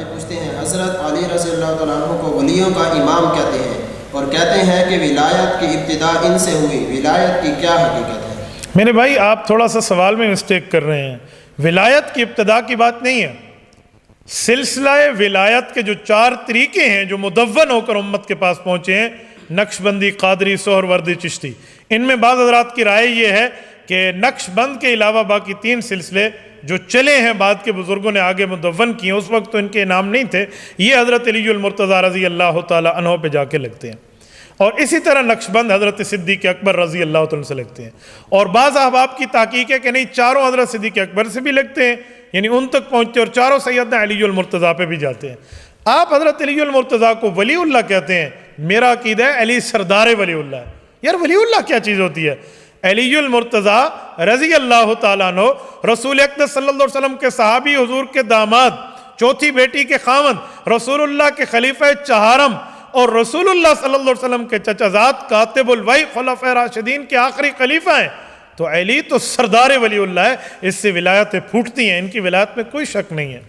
یہ پوچھتے ہیں حضرت علی رضی اللہ تعالیٰ عنہ کو ولیوں کا امام کہتے ہیں اور کہتے ہیں کہ ولایت کی ابتدا ان سے ہوئی، ولایت کی کیا حقیقت ہے؟ میرے بھائی آپ تھوڑا سا سوال میں مسٹیک کر رہے ہیں، ولایت کی ابتدا کی بات نہیں ہے۔ سلسلہ ولایت کے جو 4 طریقے ہیں جو مدون ہو کر امت کے پاس پہنچے ہیں، نقش بندی، قادری، سہروردی، چشتی، ان میں بعض حضرات کی رائے یہ ہے کہ نقش بند کے علاوہ باقی 3 سلسلے جو چلے ہیں بعد کے بزرگوں نے آگے مدون کیے، اس وقت تو ان کے نام نہیں تھے، یہ حضرت علی المرتضیٰ رضی اللہ تعالیٰ عنہ پہ جا کے لگتے ہیں، اور اسی طرح نقش بند حضرت صدیق اکبر رضی اللہ تعالیٰ سے لگتے ہیں، اور بعض احباب کی تحقیق ہے کہ نہیں، چاروں حضرت صدیق اکبر سے بھی لگتے ہیں، یعنی ان تک پہنچتے ہیں، اور چاروں سیدنا علی المرتضیٰ پہ بھی جاتے ہیں۔ آپ حضرت علی المرتضیٰ کو ولی اللہ کہتے ہیں، میرا عقیدہ ہے علی سردار ولی اللہ ہے۔ یار ولی اللہ کیا چیز ہوتی ہے؟ علی المرتضیٰ رضی اللہ تعالیٰ عنہ رسول اقدس صلی اللہ علیہ وسلم کے صحابی، حضور کے داماد، چوتھی بیٹی کے خاوند، رسول اللہ کے خلیفہ چہارم، اور رسول اللہ صلی اللہ علیہ وسلم کے چچا زاد کاتب الوحی خلفائے راشدین کے آخری خلیفہ ہیں۔ تو علی تو سردار ولی اللہ ہے، اس سے ولایتیں پھوٹتی ہیں، ان کی ولایت میں کوئی شک نہیں ہے۔